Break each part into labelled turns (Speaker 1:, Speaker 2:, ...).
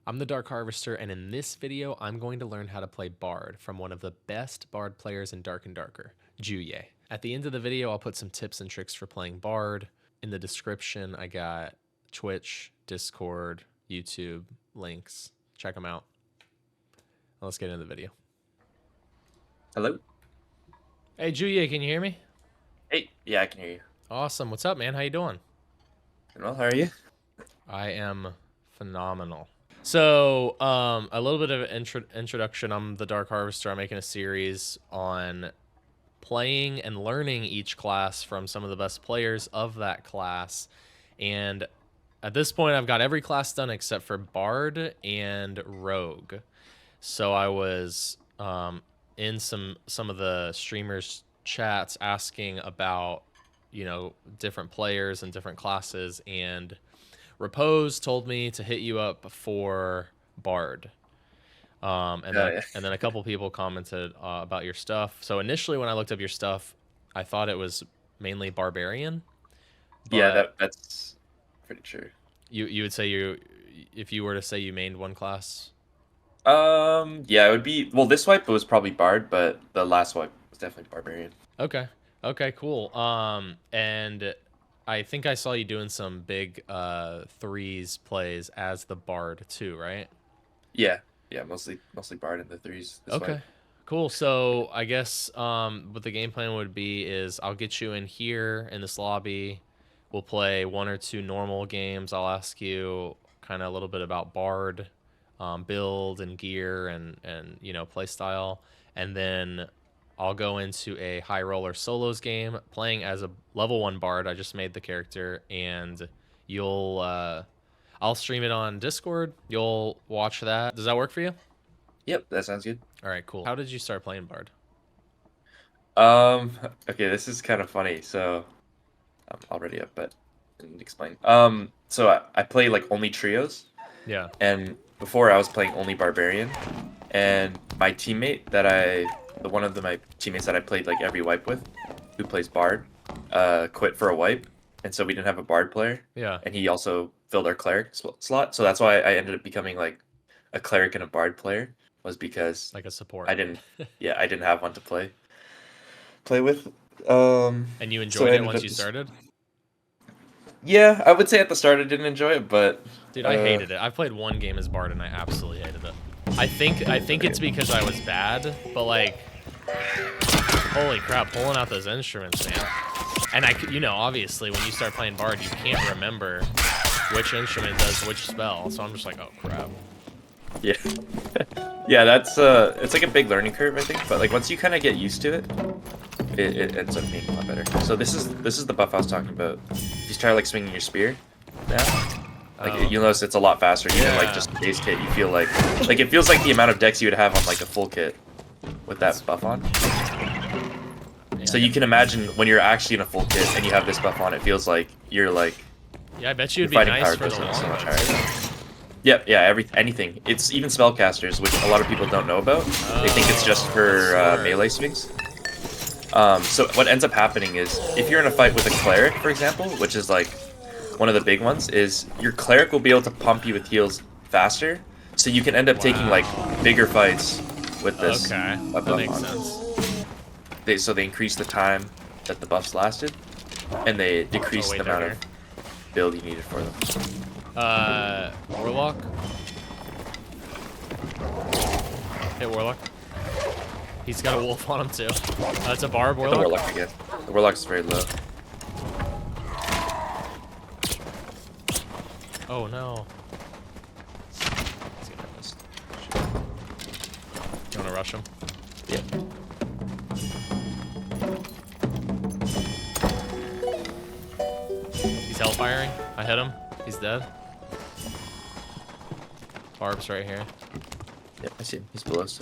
Speaker 1: I'm the Dark Harvester, and in this video, I'm going to learn how to play Bard from one of the best Bard players in Dark and Darker, Juye. At the end of the video, I'll put some tips and tricks for playing Bard. In the description, I got Twitch, Discord, YouTube links. Check them out. Let's get into the video.
Speaker 2: Hello?
Speaker 1: Hey, Juye, can you hear me?
Speaker 2: Hey, yeah, I can hear you.
Speaker 1: Awesome. What's up, man? How you doing?
Speaker 2: Well, how are you?
Speaker 1: I am phenomenal. So, a little bit of an introduction. I'm the Dark Harvester. I'm making a series on playing and learning each class from some of the best players of that class. And at this point, I've got every class done except for Bard and Rogue. So I was in some of the streamers' chats asking about, you know, different players and different classes, and Repose told me to hit you up for Bard. And then a couple people commented about your stuff. So initially when I looked up your stuff, I thought it was mainly Barbarian.
Speaker 2: Yeah, that's pretty true.
Speaker 1: You would say if you were to say you mained one class?
Speaker 2: Yeah, it would be, well, this wipe was probably Bard, but the last wipe was definitely Barbarian.
Speaker 1: Okay, cool. And I think I saw you doing some big threes plays as the Bard too, right?
Speaker 2: Yeah, mostly Bard in the threes.
Speaker 1: Okay, cool. So I guess what the game plan would be is I'll get you in here in this lobby. We'll play one or two normal games. I'll ask you kind of a little bit about Bard, build and gear and you know, play style, and then I'll go into a high roller solos game playing as a level 1 Bard. I just made the character, and you'll I'll stream it on Discord. You'll watch that. Does that work for you?
Speaker 2: Yep, that sounds good.
Speaker 1: All right, cool. How did you start playing Bard?
Speaker 2: Okay, this is kind of funny. So I'm already up, but I didn't explain. So I play like only trios.
Speaker 1: Yeah.
Speaker 2: And before I was playing only Barbarian, and my teammate my teammates that I played like every wipe with, who plays Bard, quit for a wipe, and so we didn't have a Bard player.
Speaker 1: Yeah.
Speaker 2: And he also filled our cleric slot, so that's why I ended up becoming like a cleric and a Bard player, was because
Speaker 1: like a support.
Speaker 2: I didn't have one to play with.
Speaker 1: And you enjoyed it once you started?
Speaker 2: Yeah, I would say at the start I didn't enjoy it, but
Speaker 1: dude, I hated it. I played one game as Bard and I absolutely hated it. I think it's because I was bad, but like, holy crap, pulling out those instruments, man. And you know, obviously when you start playing Bard, you can't remember which instrument does which spell. So I'm just like, oh crap.
Speaker 2: Yeah. Yeah, that's it's like a big learning curve, I think, but like once you kind of get used to it, it ends up being a lot better. So this is the buff I was talking about. You try like swinging your spear now. Like you'll notice it's a lot faster. Even like just base kit, you feel like it feels like the amount of decks you would have on like a full kit with that buff on. Yeah. So you can imagine when you're actually in a full kit and you have this buff on, it feels like you're like,
Speaker 1: yeah, I bet you it'd be nice for the long
Speaker 2: so much higher. Yep, yeah, anything. It's even spellcasters, which a lot of people don't know about. They think it's just for melee swings. So what ends up happening is if you're in a fight with a cleric, for example, which is like one of the big ones, is your cleric will be able to pump you with heals faster, so you can end up taking like bigger fights with this.
Speaker 1: Okay, that makes sense.
Speaker 2: So they increase the time that the buffs lasted, and they decrease the amount of build you needed for them.
Speaker 1: Warlock. Hey, Warlock. He's got a wolf on him too. It's a Barb Warlock.
Speaker 2: The Warlock again. The Warlock's very low.
Speaker 1: Oh no. You wanna rush him?
Speaker 2: Yeah.
Speaker 1: He's hellfiring. I hit him. He's dead. Barb's right here.
Speaker 2: Yep, I see him. He's below us.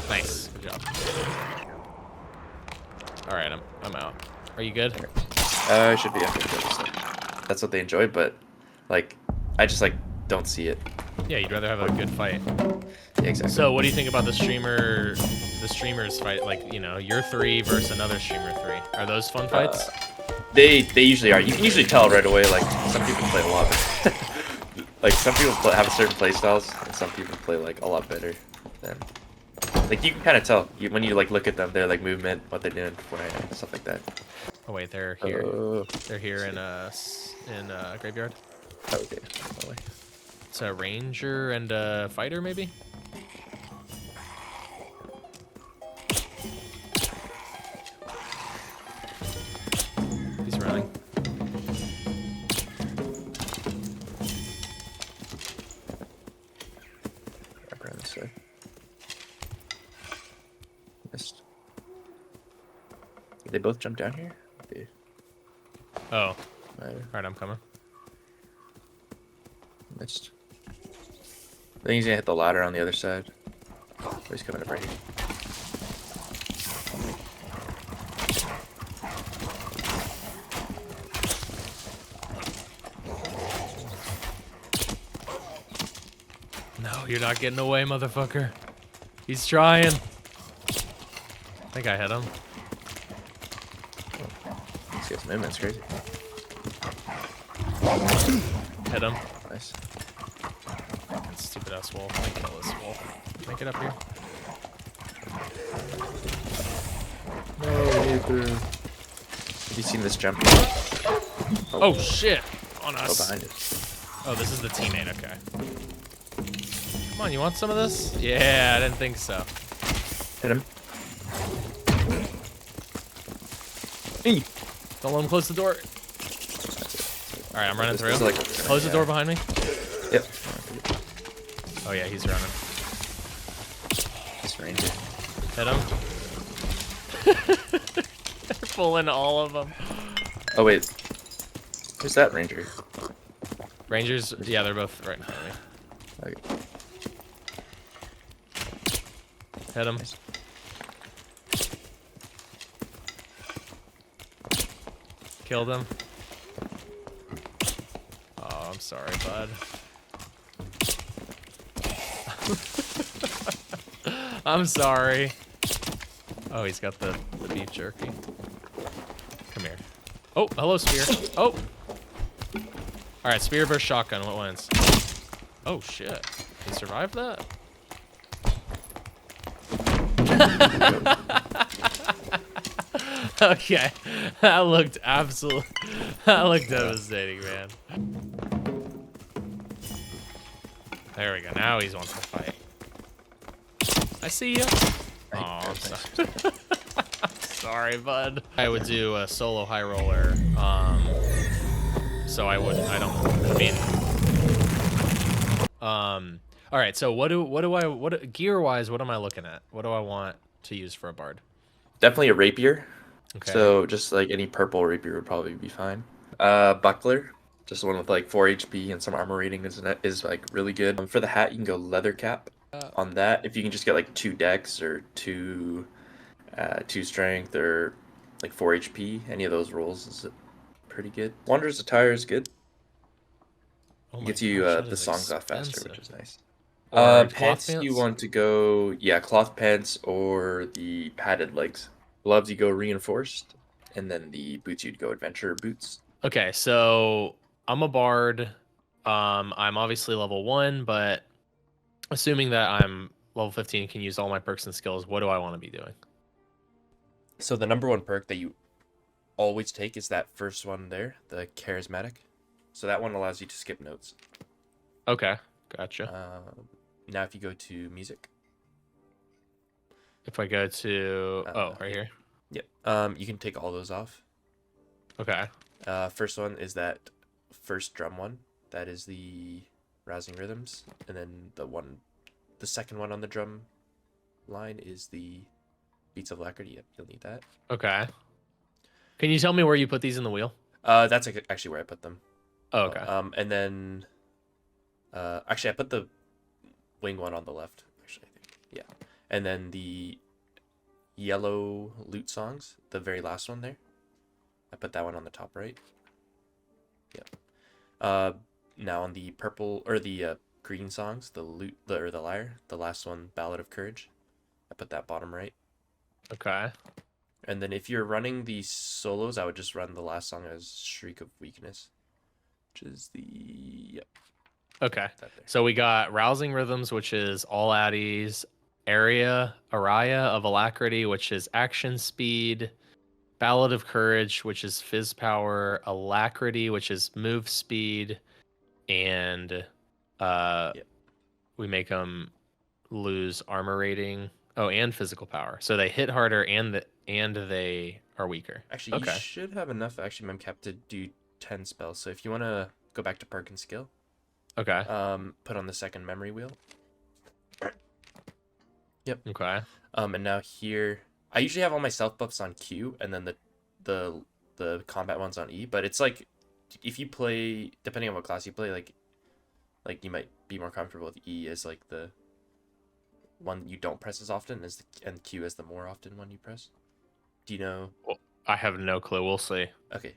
Speaker 1: Nice. Good job. Alright, I'm out. Are you good?
Speaker 2: I should be. That's what they enjoy, but like, I just like don't see it.
Speaker 1: Yeah, you'd rather have a good fight.
Speaker 2: Yeah, exactly.
Speaker 1: So what do you think about the streamers fight? Like, you know, you're 3 versus another streamer 3. Are those fun fights?
Speaker 2: They usually are. You can usually tell right away. Like some people play a lot. Like some people have certain play styles, and some people play like a lot better. Than like you can kind of tell when you like look at them, their like movement, what they're doing beforehand, stuff like that.
Speaker 1: Oh wait, they're here.
Speaker 2: Oh,
Speaker 1: They're here in graveyard.
Speaker 2: okay. Probably.
Speaker 1: It's a ranger and a fighter, maybe. He's running.
Speaker 2: Wrap around this way. Missed. Did they both jump down here? They
Speaker 1: Oh,
Speaker 2: might have
Speaker 1: alright, I'm coming.
Speaker 2: missed. I think he's gonna hit the ladder on the other side. Oh, he's coming up right here.
Speaker 1: No, you're not getting away, motherfucker. He's trying. I think I hit him.
Speaker 2: This guy's movement's crazy.
Speaker 1: Hit him.
Speaker 2: Nice.
Speaker 1: That stupid ass wolf. Let me kill this wolf. Make it up here.
Speaker 2: No, Nathan. Have you seen this jump?
Speaker 1: Oh shit! On
Speaker 2: Oh,
Speaker 1: us.
Speaker 2: behind it.
Speaker 1: Oh, this is the teammate. Okay. Come on, you want some of this? Yeah, I didn't think so.
Speaker 2: Hit him.
Speaker 1: Don't let him close the door. All right, I'm running through.
Speaker 2: This is like-
Speaker 1: Close the door behind me.
Speaker 2: Yep.
Speaker 1: Oh yeah, he's running.
Speaker 2: This ranger.
Speaker 1: Hit him. They're pulling all of them.
Speaker 2: Oh wait. Who's that ranger?
Speaker 1: Rangers, yeah, they're both right behind me.
Speaker 2: Okay.
Speaker 1: Hit him. Killed him. Oh, I'm sorry, bud. I'm sorry. Oh, he's got the beef jerky. Come here. Oh, hello, spear. Oh. All right, spear versus shotgun. What wins? Oh shit. He survived that? Okay. That looked that looked devastating, man. There we go. Now he wants to fight. I see you. Oh, I'm sorry. Sorry, bud. I would do a solo high roller. So I mean. All right. So gear wise, what am I looking at? What do I want to use for a bard?
Speaker 2: Definitely a rapier.
Speaker 1: Okay.
Speaker 2: So just like any purple rapier would probably be fine. Buckler, just one with like 4 HP and some armor rating is like really good. For the hat, you can go leather cap. On that, if you can just get like 2 dex or 2 strength or like 4 HP, any of those rolls is pretty good. Wanderer's attire is good.
Speaker 1: Oh my
Speaker 2: Gets you
Speaker 1: gosh, that
Speaker 2: the
Speaker 1: is
Speaker 2: songs off faster,
Speaker 1: expensive.
Speaker 2: which is nice.
Speaker 1: Or
Speaker 2: Pants, you want to go, yeah, cloth pants or the padded legs. Gloves, you go reinforced, and then the boots, you'd go adventure boots.
Speaker 1: Okay, so I'm a bard. I'm obviously level 1, but assuming that I'm level 15 and can use all my perks and skills, what do I want to be doing?
Speaker 2: So the number 1 perk that you always take is that first one there, the charismatic. So that one allows you to skip notes.
Speaker 1: Okay, gotcha.
Speaker 2: Now if you go to music.
Speaker 1: If I go to right here.
Speaker 2: Yep. You can take all those off.
Speaker 1: Okay.
Speaker 2: First one is that first drum one. That is the rousing rhythms, and then the second one on the drum line is the beats of alacrity. Yep, you'll need that.
Speaker 1: Okay. Can you tell me where you put these in the wheel?
Speaker 2: That's actually where I put them.
Speaker 1: Oh, okay.
Speaker 2: And then, actually, I put the wing one on the left. Actually, I think, yeah. And then the yellow lute songs, the very last one there. I put that one on the top right. Yep. Now on the purple or the green songs, the lute, or the lyre. The last one, Ballad of Courage. I put that bottom right.
Speaker 1: Okay.
Speaker 2: And then if you're running the solos, I would just run the last song as Shriek of Weakness, which is the yep.
Speaker 1: Okay.
Speaker 2: That there.
Speaker 1: So we got Rousing Rhythms, which is all at ease. Aria of Alacrity, which is action speed. Ballad of Courage, which is fizz power. Alacrity, which is move speed. And
Speaker 2: Yep.
Speaker 1: we make them lose armor rating. Oh, and physical power. So they hit harder and they are weaker.
Speaker 2: Actually,
Speaker 1: Okay.
Speaker 2: you should have enough actually memcap to do 10 spells. So if you want to go back to perk and skill,
Speaker 1: Okay.
Speaker 2: put on the second memory wheel. Yep.
Speaker 1: Okay.
Speaker 2: And now here, I usually have all my self buffs on Q, and then the combat ones on E. But it's like, if you play, depending on what class you play, like you might be more comfortable with E as like the one you don't press as often, as and Q as the more often one you press. Do you know?
Speaker 1: Well, I have no clue. We'll see.
Speaker 2: Okay.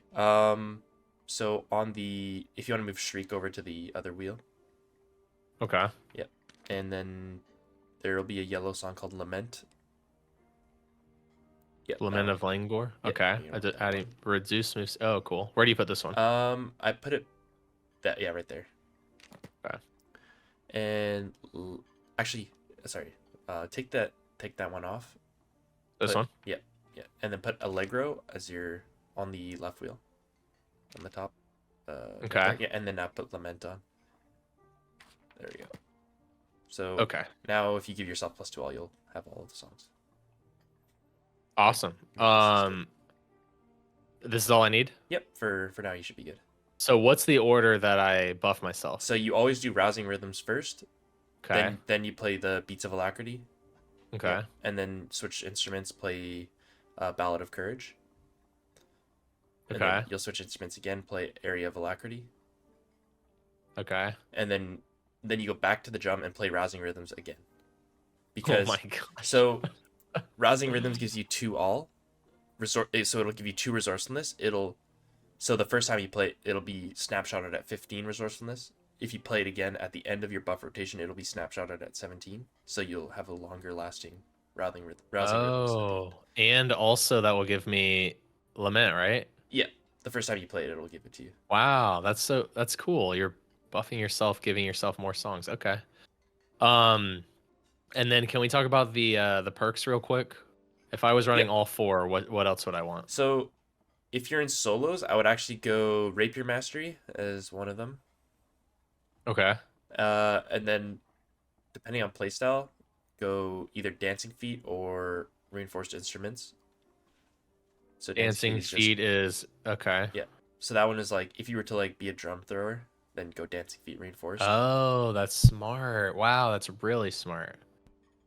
Speaker 2: So on the, if you want to move Shriek over to the other wheel,
Speaker 1: Okay.
Speaker 2: and then there will be a yellow song called Lament. Yeah.
Speaker 1: Lament of Langor.
Speaker 2: Yeah,
Speaker 1: Okay.
Speaker 2: you know what that
Speaker 1: Adding reduce moves. Oh, cool. Where do you put this one?
Speaker 2: I put it right there.
Speaker 1: Okay.
Speaker 2: And actually, sorry. Take that one off.
Speaker 1: This one.
Speaker 2: Yeah. And then put Allegro as your on the left wheel. On the top.
Speaker 1: Okay.
Speaker 2: Right there. Yeah, and then now put Lament on. There we go. So
Speaker 1: Okay.
Speaker 2: now if you give yourself +2 all, you'll have all of the songs.
Speaker 1: Awesome. This is all I need.
Speaker 2: Yep, for now you should be good.
Speaker 1: So what's the order that I buff myself?
Speaker 2: So you always do Rousing Rhythms first.
Speaker 1: Okay.
Speaker 2: Then you play the Beats of Alacrity.
Speaker 1: Okay.
Speaker 2: Yep. And then switch instruments, play Ballad of Courage. And
Speaker 1: Okay.
Speaker 2: then you'll switch instruments again, play Area of Alacrity.
Speaker 1: Okay.
Speaker 2: And then you go back to the drum and play Rousing Rhythms again.
Speaker 1: Oh
Speaker 2: Because
Speaker 1: my god.
Speaker 2: so Rousing Rhythms gives you 2 all. So it'll give you 2 resourcefulness. So the first time you play it, it'll be snapshotted at 15 resourcefulness. If you play it again at the end of your buff rotation, it'll be snapshotted at 17. So you'll have a longer lasting rousing rhythms.
Speaker 1: Oh, and also that will give me Lament, right?
Speaker 2: Yeah, the first time you play it, it'll give it to you.
Speaker 1: Wow, that's cool. You're buffing yourself, giving yourself more songs. Okay. And then can we talk about the perks real quick? If I was running all 4, what else would I want?
Speaker 2: So if you're in solos, I would actually go Rapier Mastery as one of them.
Speaker 1: Okay.
Speaker 2: And then depending on playstyle, go either Dancing Feet or Reinforced Instruments. So
Speaker 1: Dancing Feet is okay.
Speaker 2: Yeah. So that one is like if you were to like be a drum thrower, then go Dancing Feet Reinforced.
Speaker 1: Oh, that's smart. Wow, that's really smart.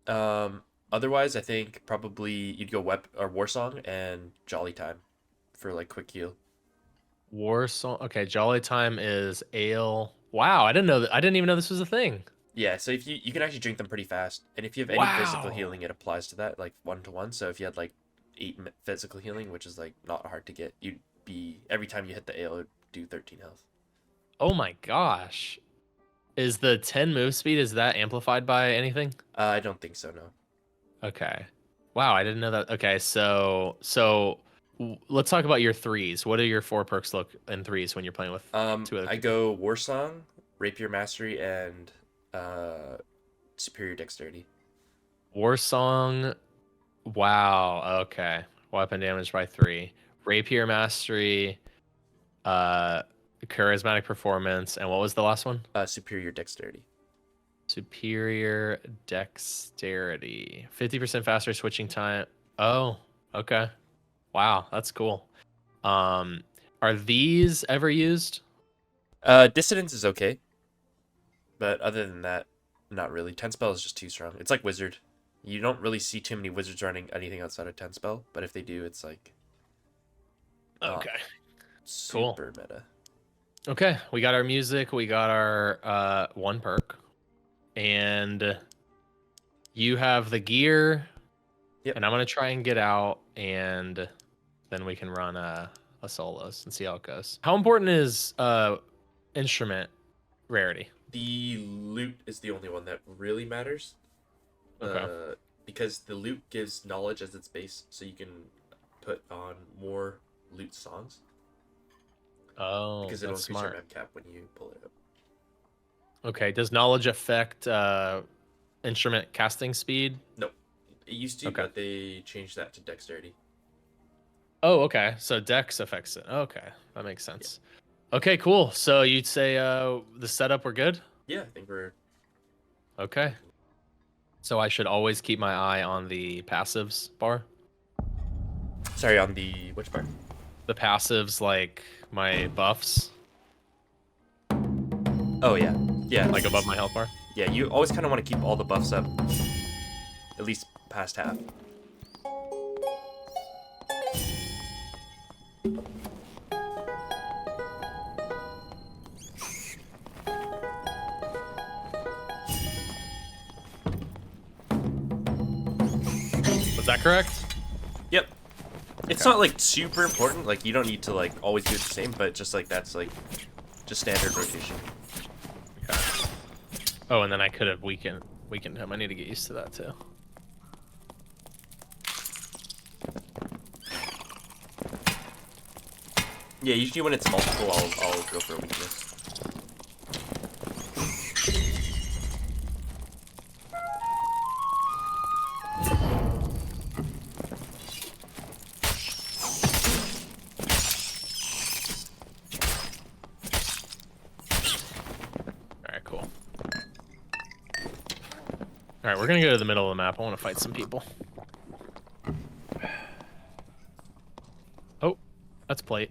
Speaker 2: Otherwise, I think probably you'd go War Song and Jolly Time for like quick heal.
Speaker 1: War Song. Okay, Jolly Time is ale. Wow, I didn't know that. I didn't even know this was a thing.
Speaker 2: Yeah, so if you can actually drink them pretty fast, and if you have any physical healing, it applies to that like 1-to-1. So if you had like 8 physical healing, which is like not hard to get, you'd be every time you hit the ale, it'd do 13 health.
Speaker 1: Oh my gosh. Is the 10 move speed, is that amplified by anything?
Speaker 2: I don't think so, no.
Speaker 1: Okay. Wow, I didn't know that. Okay, so let's talk about your 3s. What do your 4 perks look in 3s when you're playing with 2 other
Speaker 2: I go War Song, Rapier Mastery, and Superior Dexterity.
Speaker 1: War Song. Wow, okay. Weapon damage by 3. Rapier Mastery, Charismatic Performance, and what was the last one?
Speaker 2: Superior Dexterity.
Speaker 1: Superior Dexterity. 50% faster switching time. Oh, okay. Wow, that's cool. Are these ever used?
Speaker 2: Dissidence is okay. But other than that, not really. 10 spell is just too strong. It's like Wizard. You don't really see too many wizards running anything outside of 10 spell, but if they do, it's like
Speaker 1: Okay.
Speaker 2: super meta.
Speaker 1: Okay, we got our music, we got our 1 perk. And you have the gear.
Speaker 2: Yep.
Speaker 1: And I'm gonna try and get out, and then we can run a solos and see how it goes. How important is instrument rarity?
Speaker 2: The loot is the only one that really matters.
Speaker 1: Okay.
Speaker 2: Because the loot gives knowledge as its base, so you can put on more loot songs.
Speaker 1: Oh,
Speaker 2: Because it'll
Speaker 1: that's
Speaker 2: increase your
Speaker 1: smart.
Speaker 2: mem cap when you pull it up.
Speaker 1: Okay. Does knowledge affect instrument casting speed?
Speaker 2: No, it used to,
Speaker 1: Okay.
Speaker 2: but they changed that to dexterity.
Speaker 1: Oh, okay. So Dex affects it. Okay, that makes sense. Okay, cool. So you'd say the setup we're good?
Speaker 2: Yeah, I think we're.
Speaker 1: Okay. So I should always keep my eye on the passives bar.
Speaker 2: Sorry, on the which part?
Speaker 1: The passives, like my buffs,
Speaker 2: Oh yeah, yeah.
Speaker 1: like above my health bar.
Speaker 2: Yeah, you always kind of want to keep all the buffs up, at least past half.
Speaker 1: Was that correct?
Speaker 2: Yep. It's not like super important. Like you don't need to like always do it the same, but just like that's like just standard rotation.
Speaker 1: Okay. Oh, and then I could have weakened him. I need to get used to that too.
Speaker 2: Yeah, usually when it's multiple, I'll go for a weakness.
Speaker 1: Alright, cool. Alright, we're gonna go to the middle of the map. I want to fight some people. Oh, that's plate.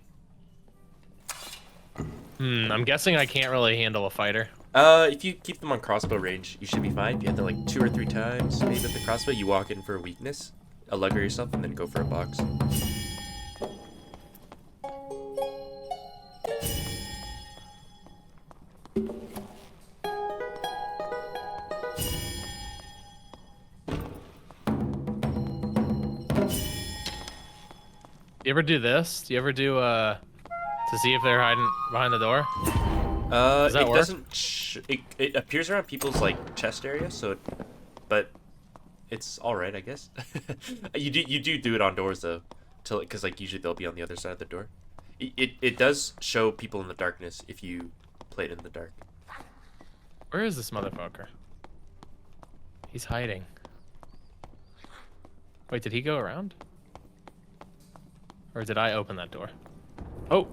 Speaker 1: I'm guessing I can't really handle a fighter.
Speaker 2: If you keep them on crossbow range, you should be fine. You hit them like 2 or 3 times, maybe with the crossbow. You walk in for a weakness, Allegro yourself, and then go for a box.
Speaker 1: You ever do this? Do you ever do to see if they're hiding behind the door? Does that
Speaker 2: it
Speaker 1: work?
Speaker 2: doesn't. It appears around people's like chest area, so, but it's all right, I guess. you do it on doors though, till because like usually they'll be on the other side of the door. It does show people in the darkness if you play it in the dark.
Speaker 1: Where is this motherfucker? He's hiding. Wait, did he go around? Or did I open that door? Oh!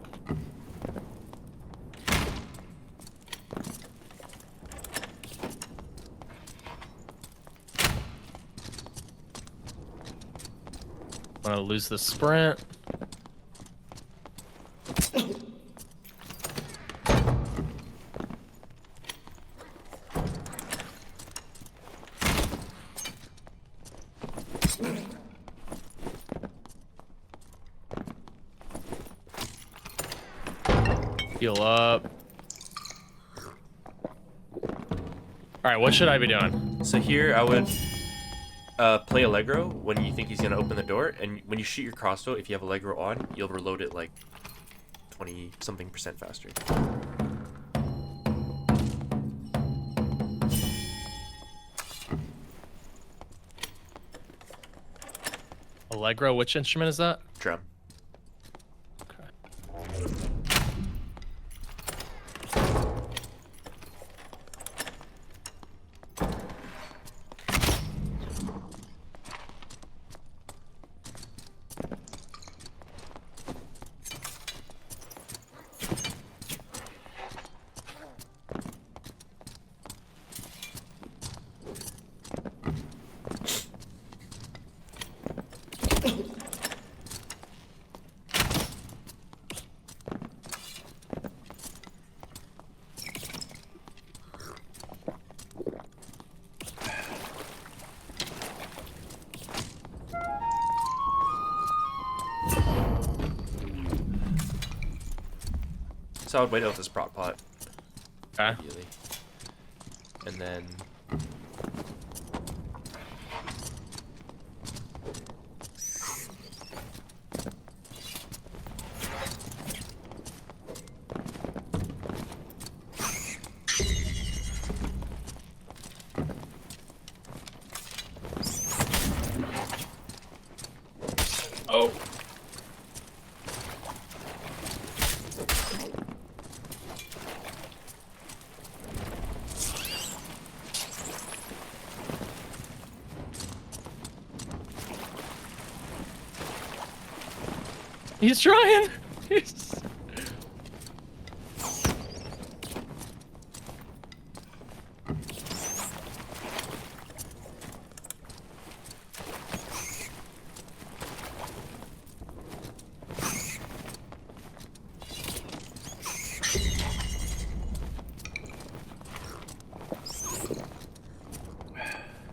Speaker 1: I'm gonna lose the sprint. Heal up. Alright, what should I be doing?
Speaker 2: So here I would play Allegro when you think he's gonna open the door, and when you shoot your crossbow, if you have Allegro on, you'll reload it like 20-something% faster.
Speaker 1: Allegro, which instrument is that?
Speaker 2: Drum.
Speaker 1: Okay.
Speaker 2: So I would wait out this prop pot.
Speaker 1: Okay.
Speaker 2: Ideally. And then
Speaker 1: He's trying.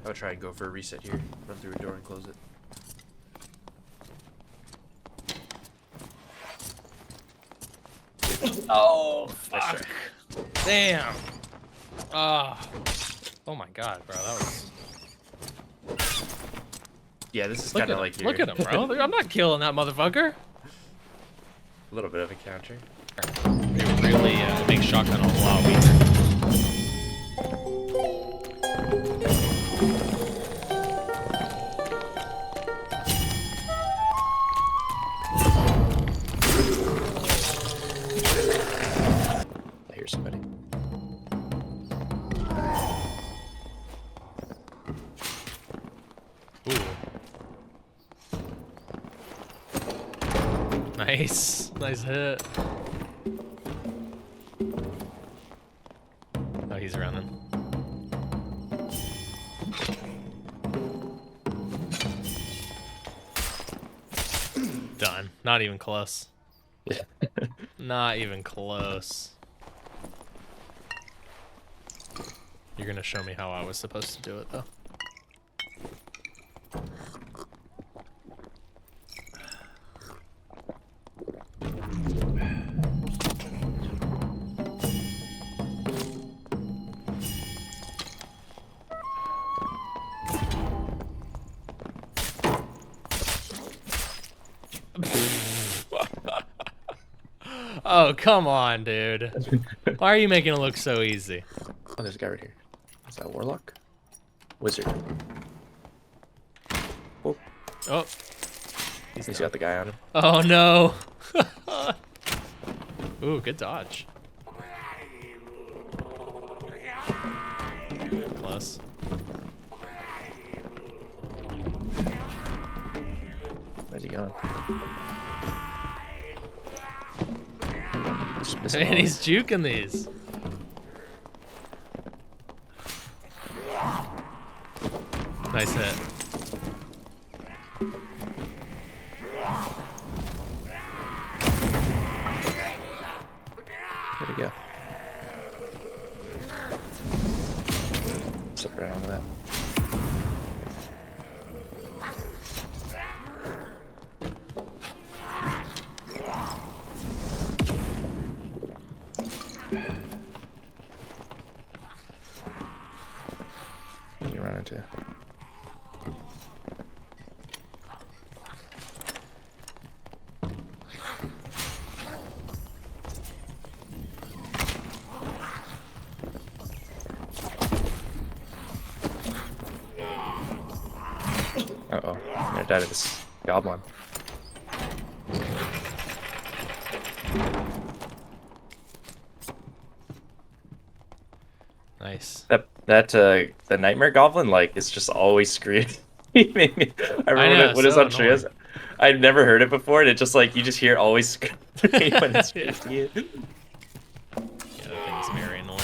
Speaker 2: I'll try and go for a reset here. Run through a door and close it.
Speaker 1: Oh, fuck. Damn. Oh my god, bro. That was...
Speaker 2: Yeah, this is kind of like your...
Speaker 1: Look at him, bro. I'm not killing that motherfucker.
Speaker 2: A little bit of a counter.
Speaker 1: It really makes shotgun a lot weaker.
Speaker 2: I hear somebody.
Speaker 1: Ooh. Nice. Nice hit. Oh, he's running. Done. Not even close.
Speaker 2: Yeah.
Speaker 1: Not even close. You're gonna show me how I was supposed to do it, though. Oh, come on, dude. Why are you making it look so easy?
Speaker 2: Oh, there's a guy right here. Is that Warlock? Wizard. Oh,
Speaker 1: Oh.
Speaker 2: he's got the guy on him.
Speaker 1: Oh, no. Ooh, good dodge. Close.
Speaker 2: Where's he going?
Speaker 1: And he's juking these. Nice hit.
Speaker 2: Where'd he go? Slip right onto that. What do you run into? Uh-oh. I'm gonna die to this goblin.
Speaker 1: Nice.
Speaker 2: The nightmare goblin, like, is just always screaming. I remember
Speaker 1: know,
Speaker 2: what is
Speaker 1: so
Speaker 2: on Trias. I'd never heard it before, and it just like you just hear it always screaming when it's
Speaker 1: Yeah.
Speaker 2: chasing you.
Speaker 1: Yeah, that thing's very annoying.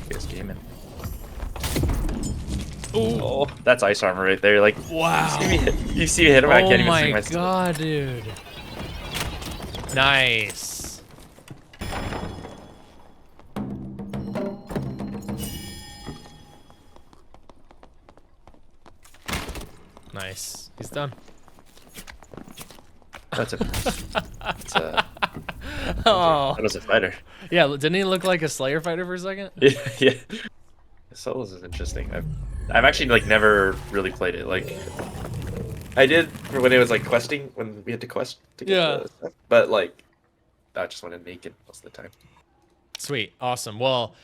Speaker 2: This gaming.
Speaker 1: Ooh.
Speaker 2: Oh, that's ice armor right there. Like,
Speaker 1: Wow.
Speaker 2: you see me hit him, I
Speaker 1: Oh
Speaker 2: can't even
Speaker 1: my
Speaker 2: see my
Speaker 1: god, dude. Nice. Nice. He's done.
Speaker 2: That's a. That's a.
Speaker 1: Oh.
Speaker 2: That was a fighter.
Speaker 1: Yeah, didn't he look like a Slayer fighter for a second?
Speaker 2: Yeah. Souls is interesting. I've actually like never really played it. Like, I did for when it was like questing, when we had to quest to get
Speaker 1: Yeah.
Speaker 2: the stuff. But like, I just wanted naked most of the time.
Speaker 1: Sweet. Awesome. Well,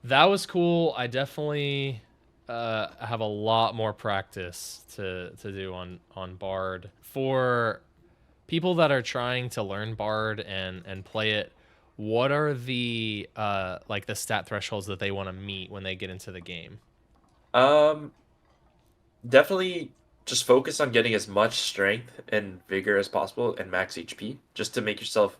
Speaker 1: that was cool. I definitely have a lot more practice to do on Bard. For people that are trying to learn Bard and play it, what are the like the stat thresholds that they want to meet when they get into the game?
Speaker 2: Um, Definitely just focus on getting as much strength and vigor as possible and max HP just to make yourself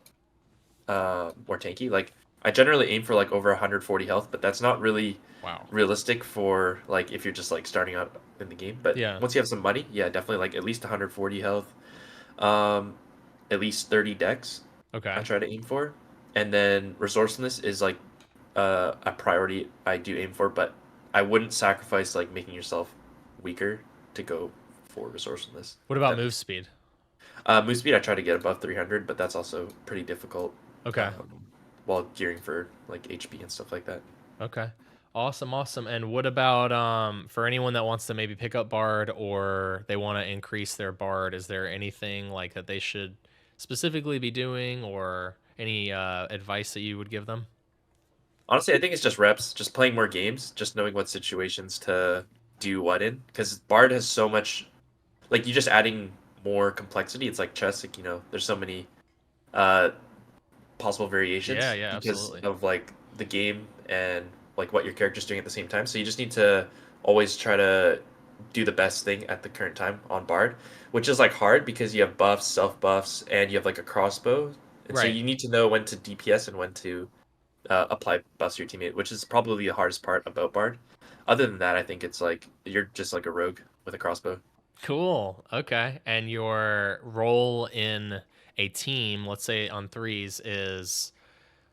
Speaker 2: more tanky. Like I generally aim for like over 140 health, but that's not really
Speaker 1: Wow.
Speaker 2: realistic for like if you're just like starting out in the game. But
Speaker 1: Yeah.
Speaker 2: once you have some money, yeah, definitely like at least 140 health, um, at least 30 dex. I
Speaker 1: Okay.
Speaker 2: try to aim for, and then resourcefulness is like a priority I do aim for, but I wouldn't sacrifice like making yourself weaker to go for resourcefulness.
Speaker 1: What
Speaker 2: If
Speaker 1: about
Speaker 2: that
Speaker 1: move
Speaker 2: makes
Speaker 1: speed?
Speaker 2: move speed. I try to get above 300, but that's also pretty difficult
Speaker 1: Okay.
Speaker 2: um, while gearing for like HP and stuff like that.
Speaker 1: Okay. Awesome, awesome. And what about for anyone that wants to maybe pick up Bard or they want to increase their Bard, is there anything like that they should specifically be doing or any advice that you would give them?
Speaker 2: Honestly, I think it's just reps, just playing more games, just knowing what situations to do what in. Because Bard has so much, like you just adding more complexity. It's like chess, like there's so many uh, possible
Speaker 1: Yeah,
Speaker 2: variations
Speaker 1: yeah,
Speaker 2: because
Speaker 1: absolutely.
Speaker 2: of like the game and like what your character's doing at the same time. So you just need to always try to do the best thing at the current time on Bard, which is like hard because you have buffs, self buffs, and you have like a crossbow. And so
Speaker 1: Right.
Speaker 2: you need to know when to DPS and when to apply buffs to your teammate, which is probably the hardest part about Bard. Other than that, I think it's like you're just like a rogue with a crossbow.
Speaker 1: Cool. Okay. And your role in a team, let's say on threes, is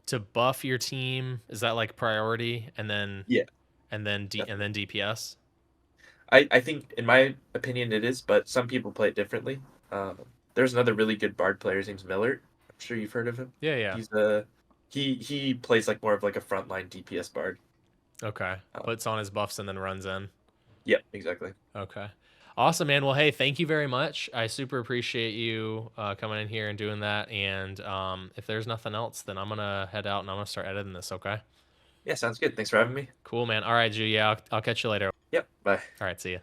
Speaker 1: to buff your team. Is that like priority
Speaker 2: Yeah.
Speaker 1: and then DPS?
Speaker 2: I think, in my opinion, it is, but some people play it differently. There's another really good bard player. His name's Miller. I'm sure you've heard of him.
Speaker 1: Yeah, yeah.
Speaker 2: He's he plays like more of like a frontline DPS bard.
Speaker 1: Okay.
Speaker 2: Uh,
Speaker 1: Puts on his buffs and then runs in.
Speaker 2: yeah, exactly.
Speaker 1: Okay. Awesome, man. Well, hey, thank you very much. I super appreciate you coming in here and doing that. And if there's nothing else, then I'm going to head out and I'm going to start editing this, okay?
Speaker 2: Yeah, sounds good. Thanks for having me.
Speaker 1: Cool, man. All right, Julia. I'll catch you later.
Speaker 2: Yep. Bye.
Speaker 1: All right, see ya.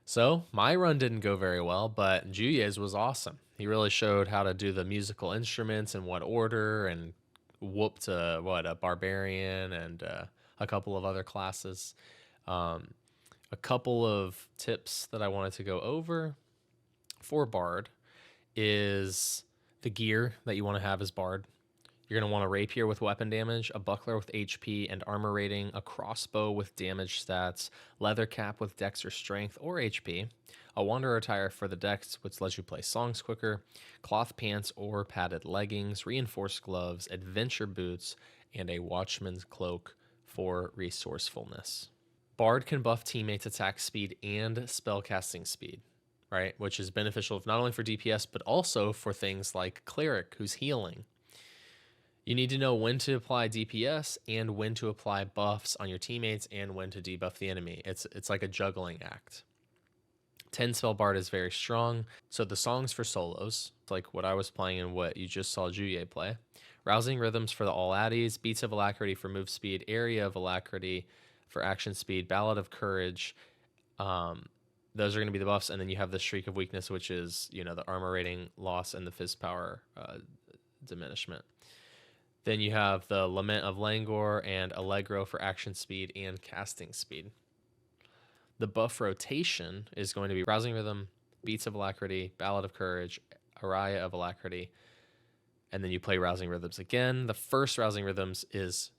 Speaker 1: So, my run didn't go very well, but Julia's was awesome. He really showed how to do the musical instruments in what order and whooped a barbarian and a couple of other classes. Um, a couple of tips that I wanted to go over for Bard is the gear that you want to have as Bard. You're going to want a rapier with weapon damage, a buckler with HP and armor rating, a crossbow with damage stats, leather cap with dex or strength or HP, a wanderer attire for the dex, which lets you play songs quicker, cloth pants or padded leggings, reinforced gloves, adventure boots, and a watchman's cloak for resourcefulness. Bard can buff teammates' attack speed and spellcasting speed, right? Which is beneficial not only for DPS, but also for things like Cleric, who's healing. You need to know when to apply DPS and when to apply buffs on your teammates and when to debuff the enemy. It's like a juggling act. 10 spell Bard is very strong. So the songs for solos, like what I was playing and what you just saw Juye play. Rousing Rhythms for the all addies, Beats of Alacrity for move speed, Area of Alacrity for action speed, Ballad of Courage. Those are going to be the buffs, and then you have the Shriek of Weakness, which is the armor rating loss and the Fizz power diminishment. Then you have the Lament of Langor and Allegro for action speed and casting speed. The buff rotation is going to be Rousing Rhythm, Beats of Alacrity, Ballad of Courage, Araya of Alacrity, and then you play Rousing Rhythms again. The first Rousing Rhythms is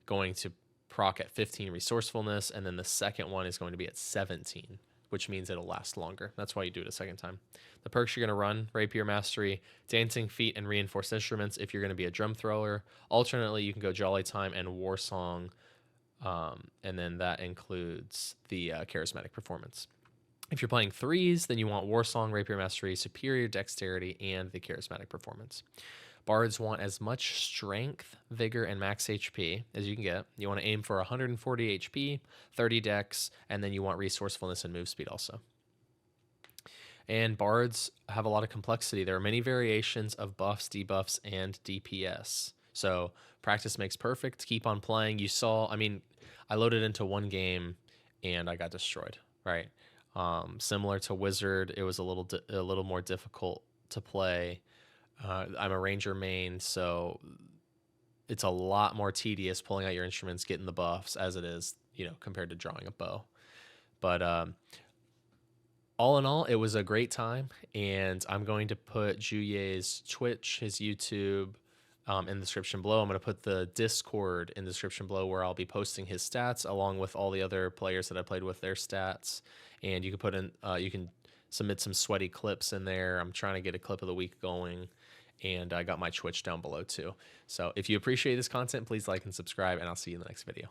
Speaker 1: going to proc at 15 resourcefulness, and then the second one is going to be at 17, which means it'll last longer. That's why you do it a second time. The perks you're going to run: Rapier Mastery, Dancing Feet, and Reinforced Instruments if you're going to be a drum thrower. Alternately, you can go Jolly Time and War Song, and then that includes the Charismatic Performance. If you're playing threes, then you want War Song, Rapier Mastery, Superior Dexterity, and the Charismatic Performance. Bards want as much strength, vigor, and max HP as you can get. You want to aim for 140 HP, 30 dex, and then you want resourcefulness and move speed also. And bards have a lot of complexity. There are many variations of buffs, debuffs, and DPS. So practice makes perfect. Keep on playing. You saw, I loaded into one game and I got destroyed, right? Similar to Wizard, it was a little more difficult to play. I'm a ranger main, so it's a lot more tedious pulling out your instruments, getting the buffs as it is, compared to drawing a bow. But all in all, it was a great time, and I'm going to put Juye's Twitch, his YouTube, in the description below. I'm going to put the Discord in the description below, where I'll be posting his stats along with all the other players that I played with, their stats. And you can put in, you can submit some sweaty clips in there. I'm trying to get a clip of the week going, and I got my Twitch down below too. So if you appreciate this content, please like and subscribe, and I'll see you in the next video.